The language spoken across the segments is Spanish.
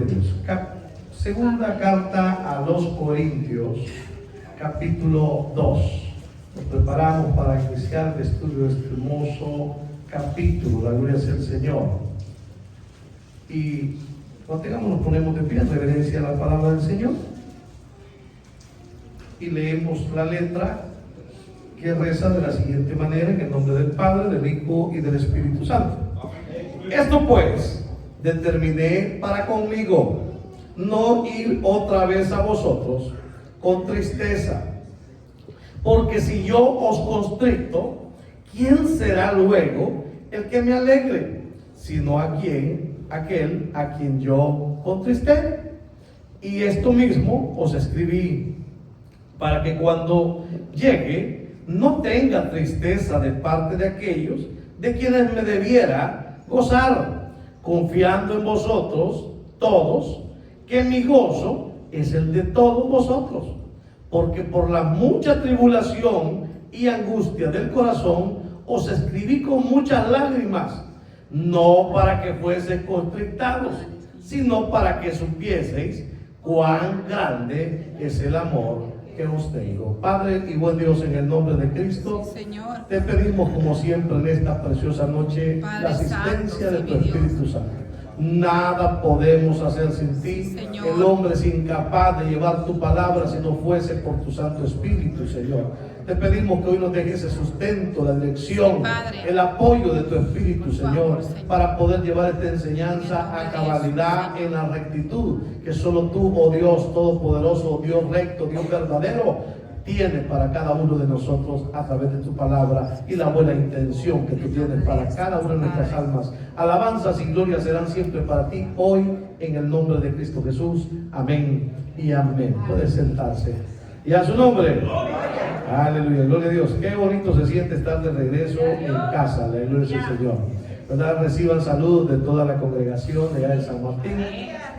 Gloria a Dios. Segunda carta a los Corintios, capítulo 2. Nos preparamos para iniciar el estudio de este hermoso capítulo. La gloria sea el Señor. Y cuando tengamos, nos ponemos de pie en reverencia a la palabra del Señor. Y leemos la letra que reza de la siguiente manera: en el nombre del Padre, del Hijo y del Espíritu Santo. Esto pues determiné para conmigo, no ir otra vez a vosotros con tristeza, porque si yo os constricto, ¿quién será luego el que me alegre? Sino aquel a quien yo contristé. Y esto mismo os escribí, para que cuando llegue no tenga tristeza de parte de aquellos de quienes me debiera gozar, confiando en vosotros todos, que mi gozo es el de todos vosotros, porque por la mucha tribulación y angustia del corazón os escribí con muchas lágrimas, no para que fueseis constrictados, sino para que supieseis cuán grande es el amor que os tengo. Padre y buen Dios, en el nombre de Cristo, Señor, te pedimos como siempre en esta preciosa noche, Padre, la asistencia de tu Espíritu Santo. Nada podemos hacer sin ti, Señor. El hombre es incapaz de llevar tu palabra si no fuese por tu Santo Espíritu, Señor. Te pedimos que hoy nos dejes ese sustento, la dirección, sí, el apoyo de tu Espíritu, Señor, para poder llevar esta enseñanza a cabalidad, en la rectitud que solo tú, oh Dios todopoderoso, oh Dios recto, Dios verdadero, tienes para cada uno de nosotros a través de tu palabra y la buena intención que tú tienes para cada una de nuestras almas. Alabanzas y glorias serán siempre para ti hoy, en el nombre de Cristo Jesús. Amén y amén. Puede sentarse. Y a su nombre. Aleluya, gloria a Dios. Qué bonito se siente estar de regreso en casa. La gloria al Señor. ¿Verdad? Reciban saludos de toda la congregación de allá de San Martín,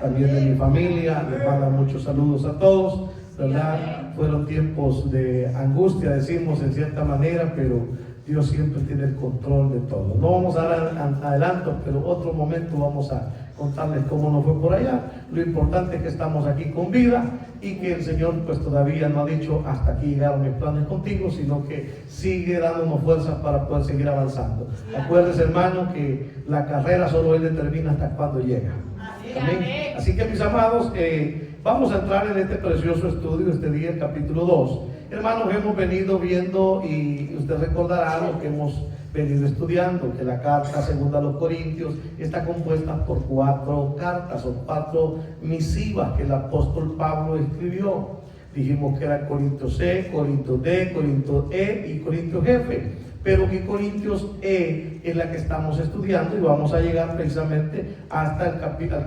también de mi familia. Les mandan muchos saludos a todos. ¿Verdad? Fueron tiempos de angustia, decimos en cierta manera, pero Dios siempre tiene el control de todo. No vamos a dar adelanto, pero otro momento vamos a contarles cómo nos fue por allá. Lo importante es que estamos aquí con vida y que el Señor pues todavía no ha dicho hasta aquí llegaron mis planes contigo, sino que sigue dándonos fuerzas para poder seguir avanzando. Acuérdense, hermano, que la carrera solo Él determina hasta cuándo llega. Amén. Así que, mis amados, vamos a entrar en este precioso estudio este día, el capítulo 2. Hermanos, hemos venido viendo, y usted recordará lo que hemos venido estudiando, que la carta segunda a los Corintios está compuesta por 4 cartas o 4 misivas que el apóstol Pablo escribió. Dijimos que era Corintios C, Corintios D, Corintios E y Corintios F. Pero que Corintios E es la que estamos estudiando y vamos a llegar precisamente hasta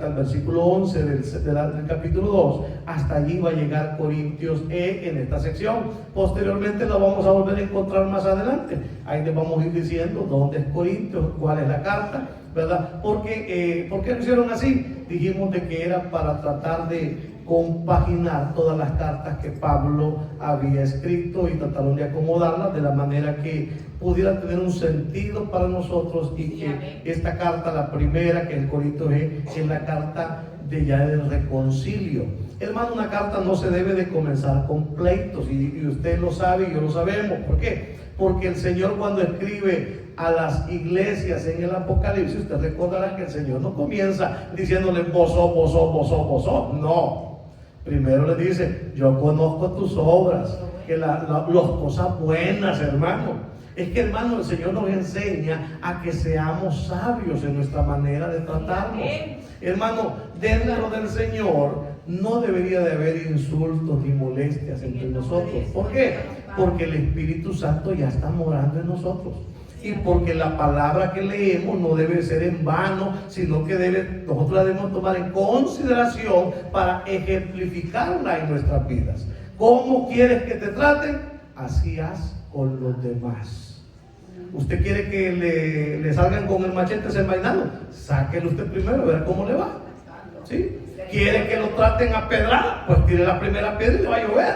el versículo 11 del capítulo 2. Hasta allí va a llegar Corintios E en esta sección. Posteriormente lo vamos a volver a encontrar más adelante. Ahí les vamos a ir diciendo dónde es Corintios, cuál es la carta, ¿verdad? ¿Por qué lo hicieron así? Dijimos de que era para tratar de compaginar todas las cartas que Pablo había escrito y trataron de acomodarlas de la manera que pudiera tener un sentido para nosotros, y que esta carta, la primera, que es el Corintios E, es la carta del reconcilio. Hermano, una carta no se debe de comenzar con pleitos, y usted lo sabe y yo lo sabemos. ¿Por qué? Porque el Señor, cuando escribe a las iglesias en el Apocalipsis, usted recordará que el Señor no comienza diciéndole vosotros. No. Primero le dice: yo conozco tus obras, que las cosas buenas, hermano. Es que, hermano, el Señor nos enseña a que seamos sabios en nuestra manera de tratarnos. Hermano, dentro del Señor no debería de haber insultos ni molestias entre nosotros. ¿Por qué? Porque el Espíritu Santo ya está morando en nosotros. Y porque la palabra que leemos no debe ser en vano, sino que nosotros la debemos tomar en consideración para ejemplificarla en nuestras vidas. ¿Cómo quieres que te traten? Así haz con los demás. ¿Usted quiere que le salgan con el machete desenvainado? Sáquelo usted primero, a ver cómo le va. ¿Sí? ¿Quiere que lo traten a pedrada? Pues tire la primera piedra y le va a llover.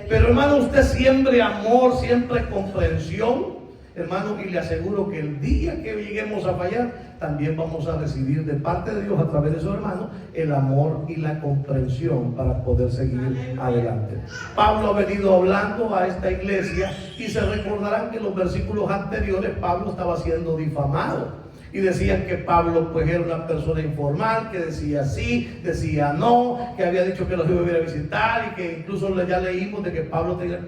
Pero, hermano, usted siempre amor, siempre comprensión. hermano, y le aseguro que el día que lleguemos a fallar, también vamos a recibir de parte de Dios a través de su hermano el amor y la comprensión para poder seguir adelante. Pablo ha venido hablando a esta iglesia y se recordarán que en los versículos anteriores Pablo estaba siendo difamado. Y decían que Pablo pues era una persona informal, que decía sí, decía no, que había dicho que los iba a ir a visitar, y que incluso ya leímos de que Pablo tenía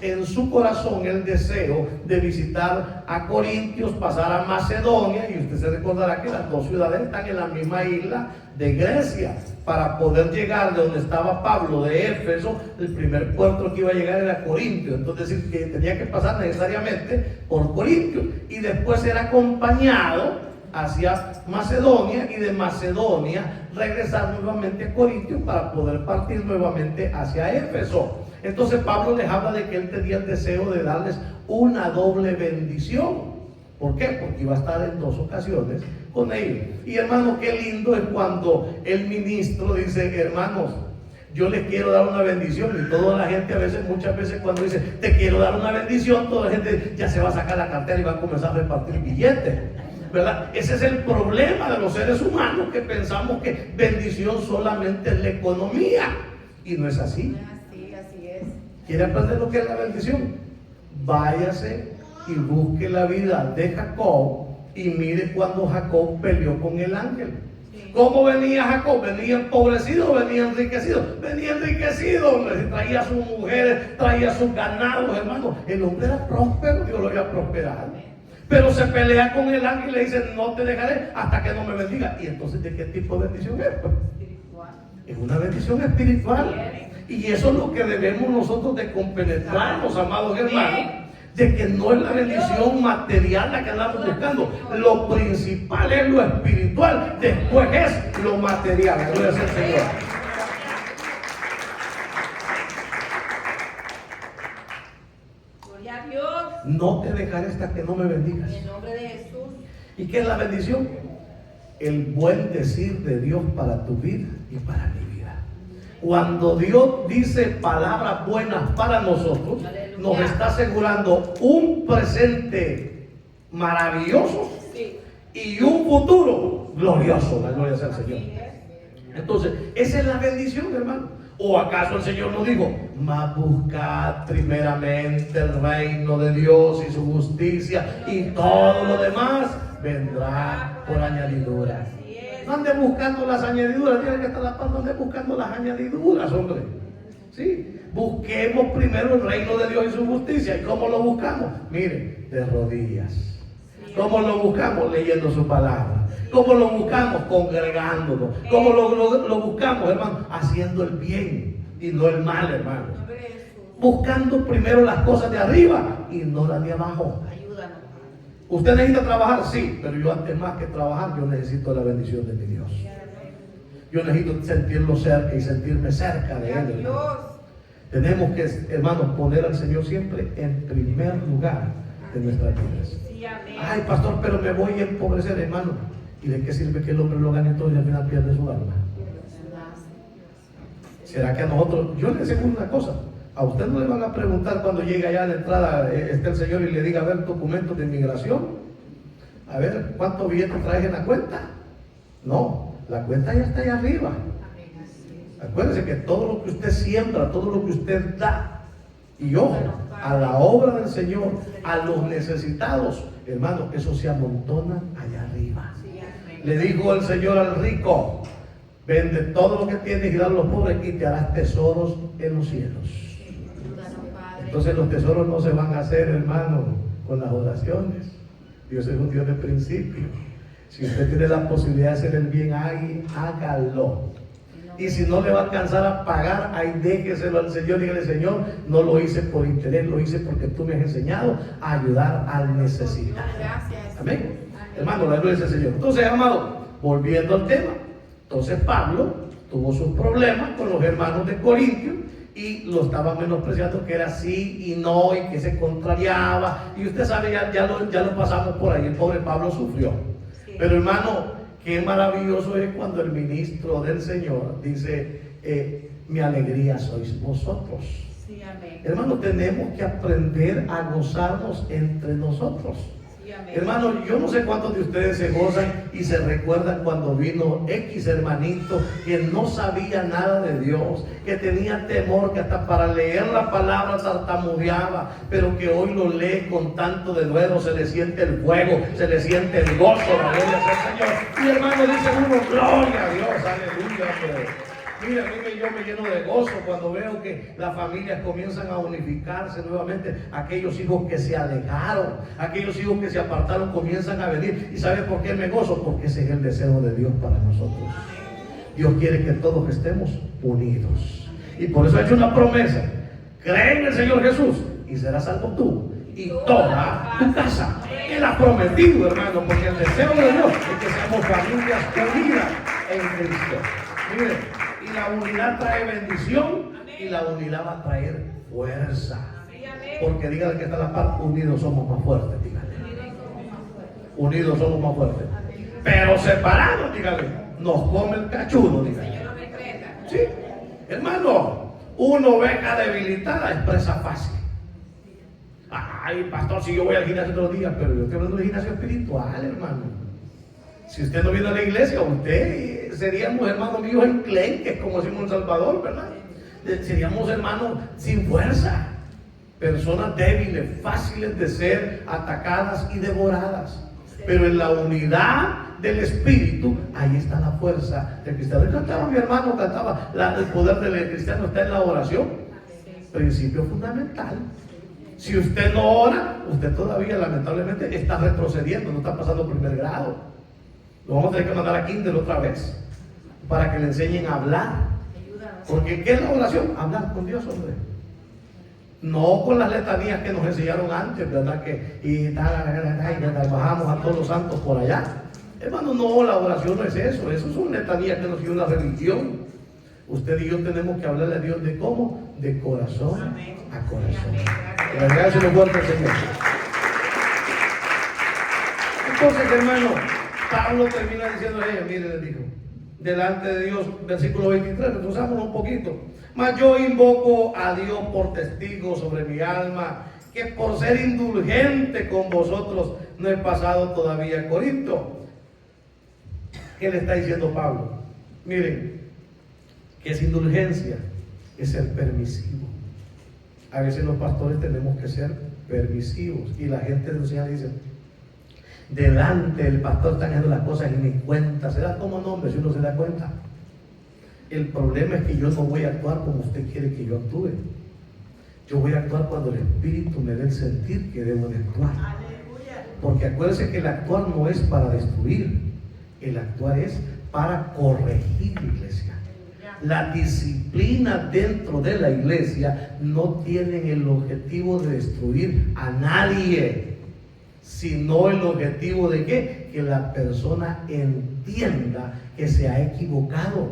en su corazón el deseo de visitar a Corintios, pasar a Macedonia, y usted se recordará que las dos ciudades están en la misma isla de Grecia. Para poder llegar de donde estaba Pablo, de Éfeso, el primer puerto que iba a llegar era Corintio. Entonces decir que tenía que pasar necesariamente por Corintio y después ser acompañado hacia Macedonia, y de Macedonia regresar nuevamente a Corintio para poder partir nuevamente hacia Éfeso. Entonces Pablo les habla de que él tenía el deseo de darles una doble bendición. ¿Por qué? Porque iba a estar en dos ocasiones con ellos. Y hermano, qué lindo es cuando el ministro dice: hermanos, yo les quiero dar una bendición. Y toda la gente muchas veces cuando dice te quiero dar una bendición, toda la gente ya se va a sacar la cartera y va a comenzar a repartir billetes, ¿verdad? Ese es el problema de los seres humanos, que pensamos que bendición solamente es la economía, y no es así. Así es. ¿Quiere aprender lo que es la bendición? Váyase y busque la vida de Jacob y mire cuando Jacob peleó con el ángel. ¿Cómo venía Jacob? ¿Venía empobrecido o venía enriquecido? Venía enriquecido, traía a sus mujeres, traía a sus ganados, hermano. El hombre era próspero, Dios lo había prosperado. Pero se pelea con el ángel y le dice: no te dejaré hasta que no me bendiga. Y entonces, ¿de qué tipo de bendición es? Pues, es una bendición espiritual. Y eso es lo que debemos nosotros de compenetrarnos, amados hermanos, de que no es la bendición material la que andamos buscando. Lo principal es lo espiritual, después es lo material. Gloria al Señor. Gloria a Dios. No te dejaré hasta que no me bendigas. En el nombre de Jesús. ¿Y qué es la bendición? El buen decir de Dios para tu vida y para mi vida. Cuando Dios dice palabras buenas para nosotros, nos está asegurando un presente maravilloso y un futuro glorioso. La gloria sea al Señor. Entonces, esa es la bendición, hermano. ¿O acaso el Señor nos dijo: mas buscad primeramente el reino de Dios y su justicia, y todo lo demás vendrá por añadidura? No ande buscando las añadiduras, tiene que estar la paz, no ande buscando las añadiduras, hombre. ¿Sí? Busquemos primero el reino de Dios y su justicia. ¿Y cómo lo buscamos? Mire, de rodillas. ¿Cómo lo buscamos? Leyendo su palabra. ¿Cómo lo buscamos? Congregándonos. ¿Cómo lo buscamos, hermano? Haciendo el bien y no el mal, hermano. Buscando primero las cosas de arriba y no las de abajo. Ayúdanos. ¿Usted necesita trabajar? Sí, pero yo antes más que trabajar, yo necesito la bendición de mi Dios. Yo necesito sentirlo cerca y sentirme cerca de Él, hermano. Tenemos que, hermanos, poner al Señor siempre en primer lugar de nuestras vidas. Ay, pastor, pero me voy a empobrecer, hermano. ¿Y de qué sirve que el hombre lo gane todo y al final pierde su alma? ¿Será que a nosotros, yo le aseguro una cosa, a usted no le van a preguntar cuando llegue allá a la entrada, esté el Señor y le diga: a ver, documentos de inmigración, a ver, ¿cuántos billetes traes en la cuenta? No, la cuenta ya está allá arriba. Acuérdese que todo lo que usted siembra, todo lo que usted da, y ojo, a la obra del Señor, a los necesitados, hermano, eso se amontona allá arriba. Le dijo el Señor al rico: vende todo lo que tienes y dale a los pobres y te harás tesoros en los cielos. Entonces los tesoros no se van a hacer, hermano, con las oraciones. Dios es un Dios de principio. Si usted tiene la posibilidad de hacer el bien, hágalo. Y si no le va a alcanzar a pagar, ahí déjeselo al Señor. Dígale: Señor, no lo hice por interés, lo hice porque tú me has enseñado a ayudar al necesitado. Amén. Hermano, la gloria del Señor. Entonces, amado, volviendo al tema. Entonces Pablo tuvo sus problemas con los hermanos de Corintio y lo estaban menospreciando, que era sí y no, y que se contrariaba. Y usted sabe, ya lo pasamos por ahí. El pobre Pablo sufrió. Pero, hermano, qué maravilloso es cuando el ministro del Señor dice: mi alegría sois vosotros. Sí, amén. Hermano, tenemos que aprender a gozarnos entre nosotros. Sí, amén. Hermano, yo no sé cuántos de ustedes se gozan y se recuerdan cuando vino X hermanito que no sabía nada de Dios, que tenía temor, que hasta para leer la palabra tartamudeaba, pero que hoy lo lee con tanto denuedo, se le siente el fuego, se le siente el gozo, la gloria al Señor. Y hermano, dice uno, gloria a Dios, aleluya, hombre. Mira, a mí yo me lleno de gozo cuando veo que las familias comienzan a unificarse nuevamente. Aquellos hijos que se alejaron, aquellos hijos que se apartaron comienzan a venir. ¿Y sabe por qué me gozo? Porque ese es el deseo de Dios para nosotros. Dios quiere que todos estemos unidos. Y por eso ha hecho una promesa. Cree en el Señor Jesús y serás salvo tú y toda tu casa. Él ha prometido, hermano, porque el deseo de Dios es que seamos familias unidas en Cristo. Mire, y la unidad trae bendición y la unidad va a traer fuerza. Porque dígale que está a la par, unidos somos más fuertes, dígale. Unidos somos más fuertes. Pero separados, dígale, nos come el cachudo, dígale. Sí, hermano, una oveja debilitada es presa fácil. Ay, pastor, si yo voy al gimnasio todos los días, pero yo estoy hablando de gimnasio espiritual, hermano. Si usted no viene a la iglesia, usted seríamos hermanos míos enclenques, como decimos en Salvador, ¿verdad? Seríamos hermanos sin fuerza, personas débiles, fáciles de ser atacadas y devoradas. Pero en la unidad del Espíritu, ahí está la fuerza del cristiano. Y cantaba mi hermano, el poder del cristiano está en la oración, principio fundamental. Si usted no ora, usted todavía lamentablemente está retrocediendo, no está pasando primer grado. Lo vamos a tener que mandar a Kindle otra vez para que le enseñen a hablar. Porque ¿qué es la oración? Hablar con Dios, hombre. No con las letanías que nos enseñaron antes, ¿verdad? Y bajamos a todos los santos por allá. Hermano, no, la oración no es eso. Eso son letanías que nos dio una religión. Usted y yo tenemos que hablarle a Dios de cómo, de corazón a corazón. Gracias, se lo guarda el Señor. Entonces, hermano, Pablo termina diciendo a ella, mire, le dijo, delante de Dios, versículo 23, retrocedamos un poquito. Mas yo invoco a Dios por testigo sobre mi alma, que por ser indulgente con vosotros no he pasado todavía a Corinto. ¿Qué le está diciendo Pablo? Miren, ¿qué es indulgencia? Es ser permisivo. A veces los pastores tenemos que ser permisivos y la gente de Luciana dice, delante del pastor están haciendo las cosas y ni cuenta se da. ¿Cómo no, hombre? Si uno se da cuenta. El problema es que yo no voy a actuar como usted quiere que yo actúe. Yo voy a actuar cuando el Espíritu me dé el sentir que debo de actuar. Porque acuérdense que el actuar no es para destruir, el actuar es para corregir, iglesia. La disciplina dentro de la iglesia no tiene el objetivo de destruir a nadie, sino el objetivo de ¿qué? Que la persona entienda que se ha equivocado.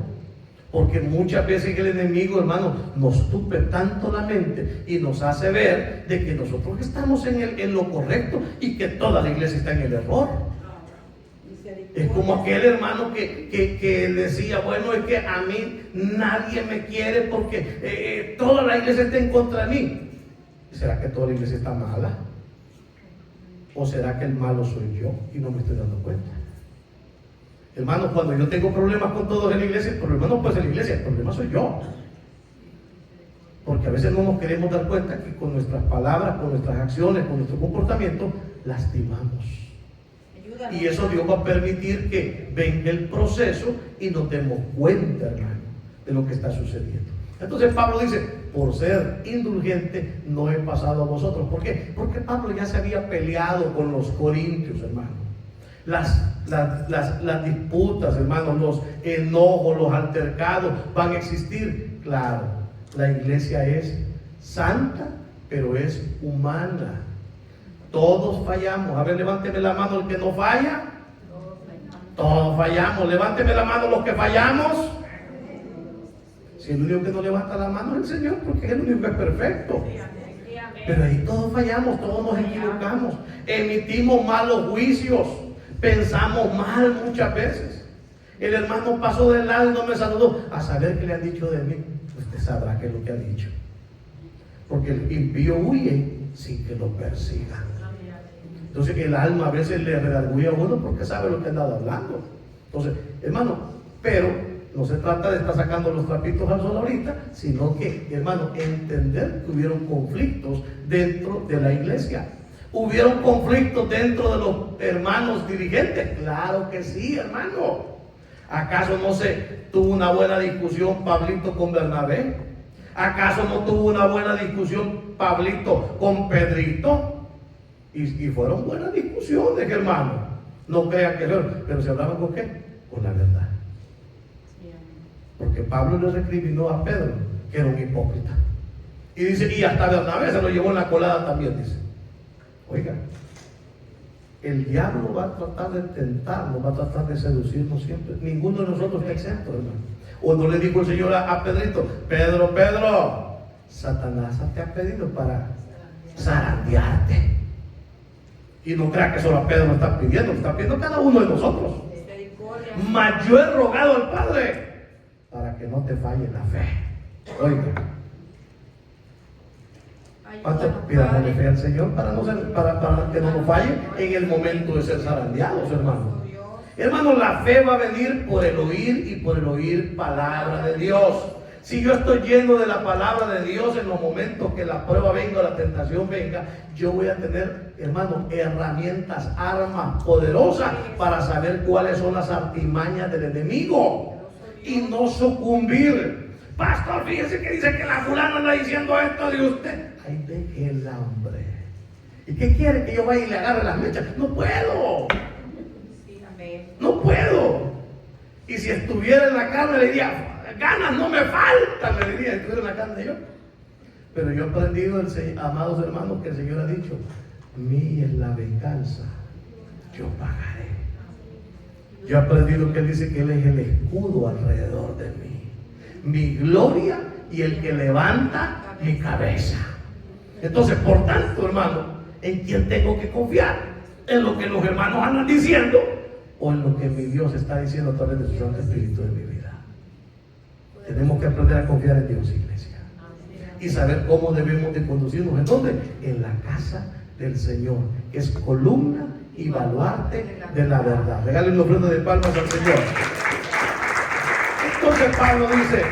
Porque muchas veces el enemigo, hermano, nos tupe tanto la mente y nos hace ver de que nosotros estamos en lo correcto y que toda la iglesia está en el error. Es como aquel hermano que decía, bueno, es que a mí nadie me quiere porque toda la iglesia está en contra de mí. ¿Será que toda la iglesia está mala? ¿O será que el malo soy yo y no me estoy dando cuenta? Hermano, cuando yo tengo problemas con todos en la iglesia, el problema no puede ser la iglesia, el problema soy yo. Porque a veces no nos queremos dar cuenta que con nuestras palabras, con nuestras acciones, con nuestro comportamiento, lastimamos. Y eso Dios va a permitir que venga el proceso y nos demos cuenta, hermano, de lo que está sucediendo. Entonces Pablo dice, por ser indulgente no he pasado a vosotros. ¿Por qué? Porque Pablo ya se había peleado con los corintios, hermano. Las disputas, hermano, los enojos, los altercados van a existir. Claro, la iglesia es santa, pero es humana. Todos fallamos. A ver, levánteme la mano el que no falla. Todos fallamos. Levánteme la mano los que fallamos. Si el único que no levanta la mano es el Señor, porque es el único que es perfecto. Pero ahí todos fallamos, todos nos equivocamos. Emitimos malos juicios. Pensamos mal muchas veces. El hermano pasó de lado y no me saludó. A saber qué le han dicho de mí. Usted sabrá qué es lo que ha dicho. porque el impío huye sin que lo persigan. Entonces el alma a veces le redarguye a uno porque sabe lo que ha andado hablando. Entonces, hermano, pero no se trata de estar sacando los trapitos al sol ahorita, sino que, hermano, entender que hubieron conflictos dentro de la iglesia. ¿Hubieron conflictos dentro de los hermanos dirigentes? Claro que sí, hermano. ¿Acaso no se tuvo una buena discusión Pablito con Bernabé? ¿Acaso no tuvo una buena discusión Pablito con Pedrito? Y fueron buenas discusiones, hermano. No crean que fueron, pero se hablaban con qué? Con la verdad. Porque Pablo le recriminó a Pedro que era un hipócrita. Y dice, y hasta Bernabé se lo llevó en la colada también, dice. Oiga, el diablo va a tratar de tentarnos, va a tratar de seducirnos siempre. Ninguno de nosotros está exento, hermano. O no le dijo el Señor a Pedrito, Pedro, Satanás te ha pedido para zarandearte. Y no crea que solo a Pedro lo está pidiendo, lo está pidiendo cada uno de nosotros. Mas yo he rogado al Padre para que no te falle la fe. Oiga, ¿cuánto pidamos de fe al Señor para que no nos falle en el momento de ser zarandeados, hermano? Hermano, la fe va a venir por el oír y por el oír palabra de Dios. Si yo estoy lleno de la palabra de Dios, en los momentos que la prueba venga, la tentación venga, yo voy a tener, hermano, herramientas, armas poderosas para saber cuáles son las artimañas del enemigo y no sucumbir. Pastor, fíjese que dice que la fulana anda diciendo esto de usted. Ay, deje el hambre. ¿Y qué quiere? Que yo vaya y le agarre las mechas. No puedo. No puedo. Y si estuviera en la carne le diría, ganas no me faltan, le diría, si estuviera en la carne yo. Pero yo he aprendido, amados hermanos, que el Señor ha dicho, mía es la venganza, yo pagaré. Yo he aprendido que Él dice que Él es el escudo alrededor de mí, mi gloria y el que levanta mi cabeza. Entonces, por tanto, hermano, ¿en quién tengo que confiar? ¿En lo que los hermanos andan diciendo o en lo que mi Dios está diciendo a través de su Santo Espíritu en mi vida? Tenemos que aprender a confiar en Dios, iglesia, y saber cómo debemos de conducirnos. ¿En dónde? En la casa del Señor, que es columna y baluarte de la verdad. Regalen una ofrenda de palmas al Señor. Entonces Pablo dice,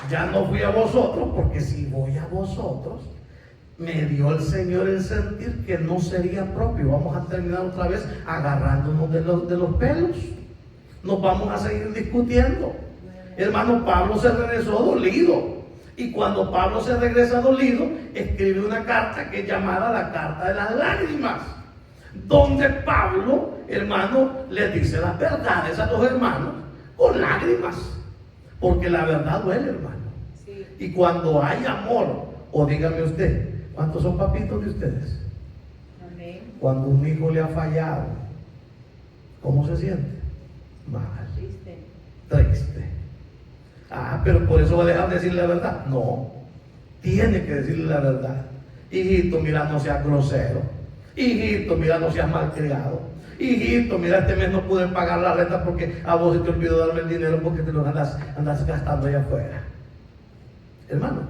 ya no fui a vosotros, porque si voy a vosotros, me dio el Señor el sentir que no sería propio. Vamos a terminar otra vez agarrándonos de los pelos. Nos vamos a seguir discutiendo. Hermano, Pablo se regresó dolido. Y cuando Pablo se regresa dolido, escribe una carta que es llamada la carta de las lágrimas, donde Pablo, hermano, le dice las verdades a los hermanos con lágrimas, porque la verdad duele, hermano. Sí. Y cuando hay amor, o dígame usted, ¿cuántos son papitos de ustedes? Amén. Cuando un hijo le ha fallado, ¿cómo se siente? Mal. Triste. Ah, pero por eso va a dejar de decirle la verdad. No, tiene que decirle la verdad. Hijito, mira, no seas grosero. Hijito, mira, no seas malcriado. Hijito, mira, este mes no pude pagar la renta porque a vos se te olvidó darme el dinero porque te lo andas gastando allá afuera. Hermano,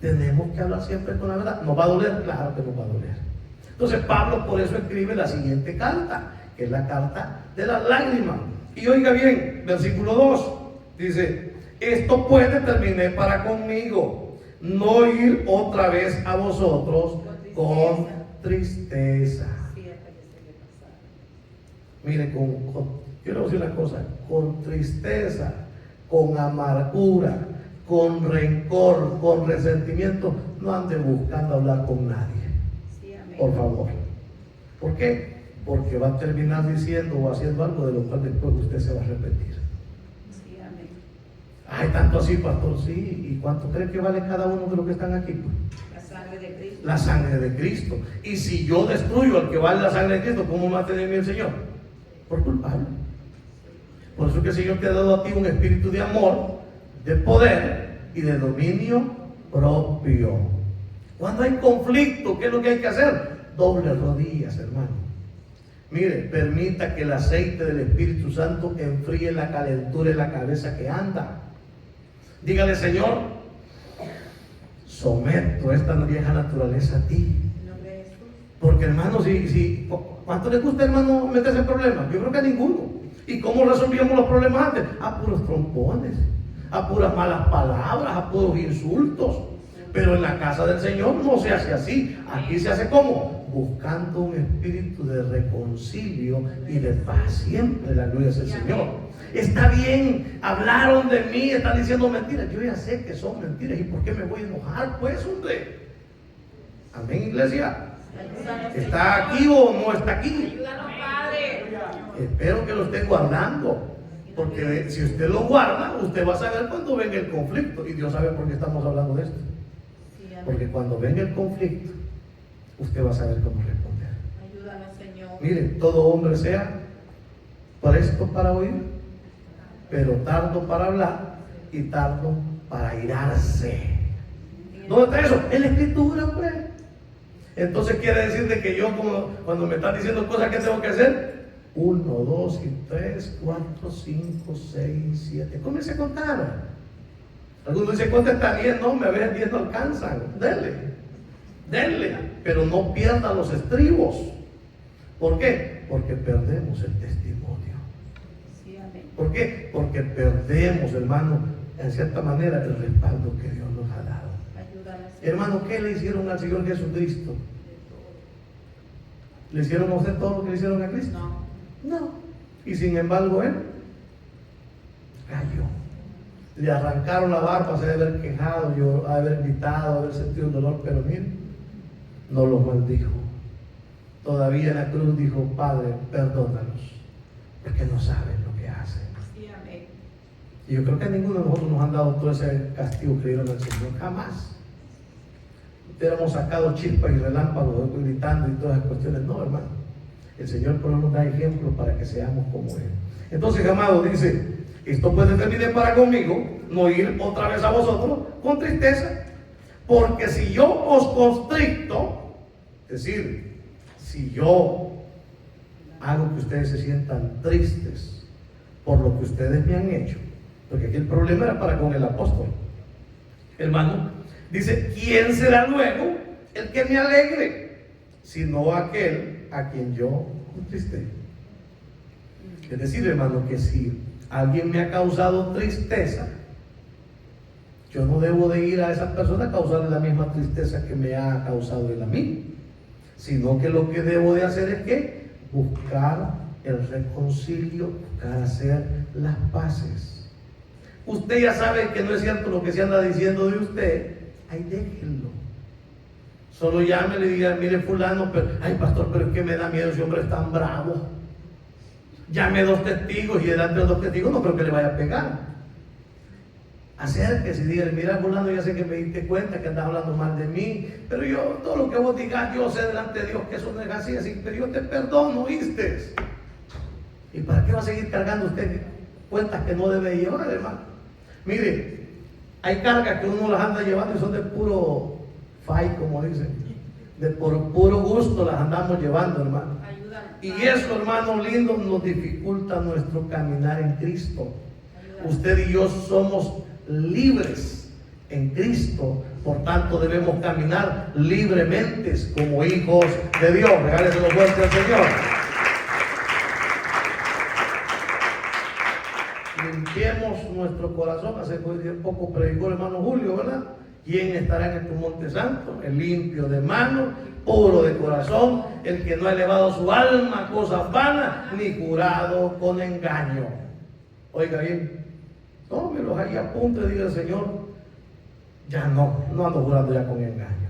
tenemos que hablar siempre con la verdad. ¿Nos va a doler? Claro que nos va a doler. Entonces Pablo por eso escribe la siguiente carta, que es la carta de las lágrimas. Y oiga bien, versículo 2, dice, esto pues determiné para conmigo, no ir otra vez a vosotros con tristeza. Mire, quiero decir una cosa, con tristeza, con amargura, con rencor, con resentimiento, no ande buscando hablar con nadie. Por favor. ¿Por qué? Porque va a terminar diciendo o haciendo algo de lo cual después usted se va a arrepentir. Ay, tanto así, pastor, sí. ¿Y cuánto cree que vale cada uno de los que están aquí? La sangre de Cristo. La sangre de Cristo. Y si yo destruyo al que vale la sangre de Cristo, ¿cómo va a tener el Señor? Por culpable. Por eso que el Señor te ha dado a ti un espíritu de amor, de poder y de dominio propio. Cuando hay conflicto, ¿qué es lo que hay que hacer? Doble rodillas, hermano. Mire, permita que el aceite del Espíritu Santo enfríe la calentura en la cabeza que anda. Dígale, Señor, someto esta vieja naturaleza a ti. En nombre de Jesús. Porque hermano, ¿cuánto le gusta, hermano, meterse en problemas? Yo creo que a ninguno. ¿Y cómo resolvíamos los problemas antes? A puros trompones, a puras malas palabras, a puros insultos. Pero en la casa del Señor no se hace así. Aquí se hace ¿cómo? Buscando un espíritu de reconcilio y de paz. Siempre la gloria es el Señor. Está bien, hablaron de mí, están diciendo mentiras. Yo ya sé que son mentiras. ¿Y por qué me voy a enojar? Pues, hombre. Amén, iglesia. Ayúdanos, ¿Está Señor. aquí o no está aquí? Ayúdanos, Padre. Espero que lo esté guardando. Porque si usted lo guarda, usted va a saber cuando venga el conflicto. Y Dios sabe por qué estamos hablando de esto. Sí, amén. Porque cuando venga el conflicto, usted va a saber cómo responder. Ayúdanos, Señor. Mire, todo hombre sea presto para oír, pero tardo para hablar y tardo para irarse. ¿Dónde está eso? En la escritura, pues. Entonces quiere decir de que yo, como cuando me están diciendo cosas que tengo que hacer, 1, 2 y 3, 4, 5, 6, 7. Comience a contar. Algunos dicen, ¿cuánto está bien? No, a veces 10 no alcanzan. Denle. Pero no pierdan los estribos. ¿Por qué? Porque perdemos el testimonio. Sí, amén. ¿Por qué? Porque perdemos, hermano, en cierta manera, el respaldo que Dios nos ha dado. Ayúdanos, Señor. Hermano, ¿qué le hicieron al Señor Jesucristo? ¿Le hicieron a usted todo lo que le hicieron a Cristo? No. Y sin embargo, él cayó. Le arrancaron la barba, se debe haber quejado, haber gritado, haber sentido el dolor, pero miren, no los maldijo. Todavía en la cruz dijo, Padre, perdónalos, porque no saben lo que hacen. Sí, amén. Y yo creo que a ninguno de nosotros nos han dado todo ese castigo que dieron al Señor, jamás. Hubiéramos sacado chispas y relámpagos gritando y todas esas cuestiones. No, hermano. El Señor por lo menos da ejemplos para que seamos como Él. Entonces, amado, dice, esto puede terminar para conmigo, no ir otra vez a vosotros con tristeza, porque si yo os constricto, es decir, si yo hago que ustedes se sientan tristes por lo que ustedes me han hecho, porque aquí el problema era para con el apóstol, hermano, dice, ¿quién será luego el que me alegre? Sino aquel a quien yo contristé. Es decir, hermano, que si alguien me ha causado tristeza, yo no debo de ir a esa persona a causarle la misma tristeza que me ha causado él a mí, sino que lo que debo de hacer es que buscar el reconcilio, buscar hacer las paces. Usted ya sabe que no es cierto lo que se anda diciendo de usted, ahí déjenlo. Solo llame y le diga, mire fulano, pero, ay pastor, pero es que me da miedo, ese hombre es tan bravo. Llame 2 testigos y delante de los 2 testigos no creo que le vaya a pegar. Acérquese y dígale, mira fulano, ya sé que me diste cuenta que andas hablando mal de mí, pero yo, todo lo que vos digas, yo sé delante de Dios que eso no es así, pero yo te perdono, ¿oíste? ¿Y para qué va a seguir cargando usted cuentas que no debe llevar, hermano? Mire, hay cargas que uno las anda llevando y son de puro fai, como dicen, de por puro gusto las andamos llevando, hermano. Ayúdanos, Y Padre. eso, hermano lindo, nos dificulta nuestro caminar en Cristo. Ayúdanos. Usted y yo somos libres en Cristo, por tanto debemos caminar libremente como hijos de Dios. Regálese los fuerte al Señor. Limpiemos nuestro corazón. Hace poco predicó el hermano Julio, ¿verdad? ¿Quién estará en tu monte santo? El limpio de mano, puro de corazón, el que no ha elevado su alma a cosas vanas, ni curado con engaño. Oiga bien, tómelos ahí a punto y diga, Señor, ya no ando jurando ya con engaño.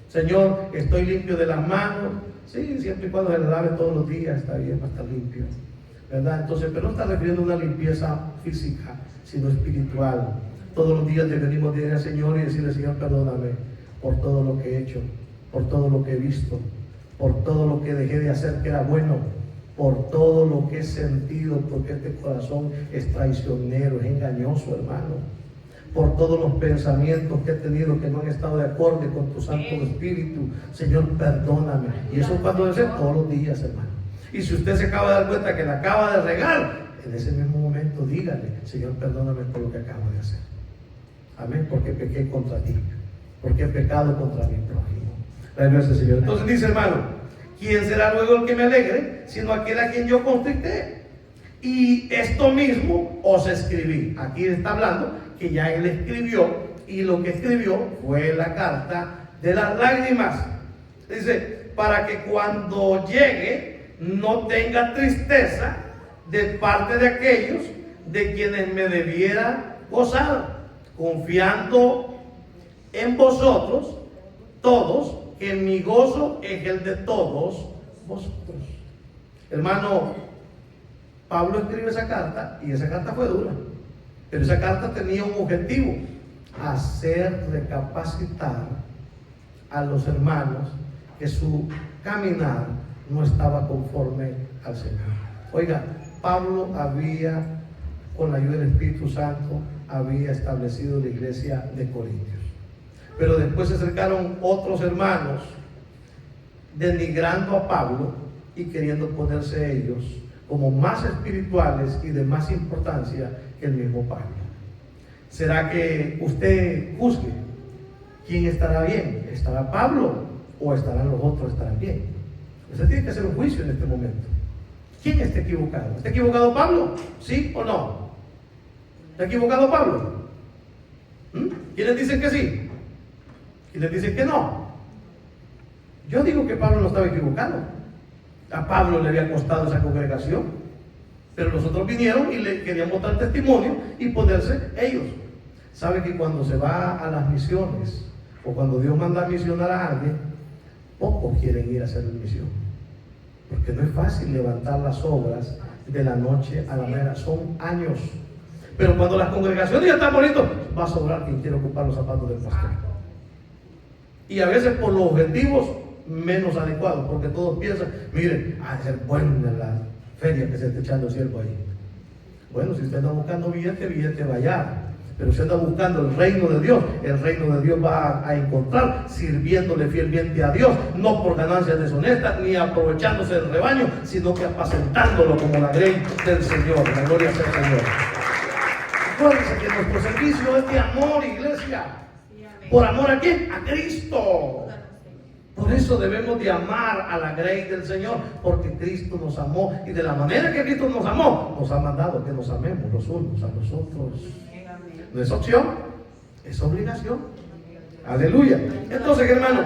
Señor, estoy limpio de las manos. Sí, siempre y cuando se le lave todos los días, está bien, va a estar limpio, ¿verdad? Entonces, pero no está refiriendo a una limpieza física, sino espiritual. Todos los días debemos de ir al Señor y decirle, Señor, perdóname por todo lo que he hecho, por todo lo que he visto, por todo lo que dejé de hacer que era bueno, por todo lo que he sentido, porque este corazón es traicionero, es engañoso, hermano, por todos los pensamientos que he tenido que no han estado de acuerdo con tu Santo Espíritu. Señor, perdóname. Y eso cuando debe ser todos los días, hermano. Y si usted se acaba de dar cuenta que la acaba de regar, en ese mismo momento dígale, Señor, perdóname por lo que acabo de hacer. Amén, porque pequé contra ti. porque he pecado contra mi prójimo. La gloria del Señor. Entonces dice, hermano, ¿quién será luego el que me alegre, sino aquel a quien yo constricté? Y esto mismo os escribí. Aquí está hablando que ya él escribió, y lo que escribió fue la carta de las lágrimas. Dice, para que cuando llegue no tenga tristeza de parte de aquellos de quienes me debiera gozar, confiando en vosotros todos, que mi gozo es el de todos vosotros. Hermano, Pablo escribe esa carta, y esa carta fue dura, pero esa carta tenía un objetivo: hacer recapacitar a los hermanos que su caminar no estaba conforme al Señor. Oiga, Pablo había, con la ayuda del Espíritu Santo, había establecido la iglesia de Corintios. Pero después se acercaron otros hermanos denigrando a Pablo y queriendo ponerse ellos como más espirituales y de más importancia que el mismo Pablo. ¿Será que usted juzgue quién estará bien? ¿Estará Pablo o estarán los otros? ¿Estarán bien? Usted tiene que hacer un juicio en este momento. ¿Quién está equivocado? ¿Está equivocado Pablo? ¿Sí o no? ¿Está equivocado Pablo? ¿Quiénes dicen que sí? ¿Quiénes dicen que no? Yo digo que Pablo no estaba equivocado. A Pablo le había costado esa congregación, pero los otros vinieron y le querían mostrar testimonio y ponerse ellos. ¿Sabe que cuando se va a las misiones, o cuando Dios manda a misionar a alguien, pocos quieren ir a hacer la misión? Porque no es fácil levantar las obras de la noche a la mañana, son años. Pero cuando las congregaciones ya están bonitas, va a sobrar quien quiere ocupar los zapatos del pastor. Y a veces por los objetivos menos adecuados, porque todos piensan, miren, es buena la feria que se está echando siervo ahí. Bueno, si usted está buscando billete vaya. Pero si anda buscando el reino de Dios, el reino de Dios va a encontrar sirviéndole fielmente a Dios, no por ganancias deshonestas, ni aprovechándose del rebaño, sino que apacentándolo como la grey del Señor. La gloria sea al Señor. Acuérdense que nuestro servicio es de amor, iglesia. ¿Por amor a quién? A Cristo. Por eso debemos de amar a la grey del Señor, porque Cristo nos amó, y de la manera que Cristo nos amó, nos ha mandado que nos amemos los unos a los otros. No es opción, es obligación. Aleluya. Entonces, hermano,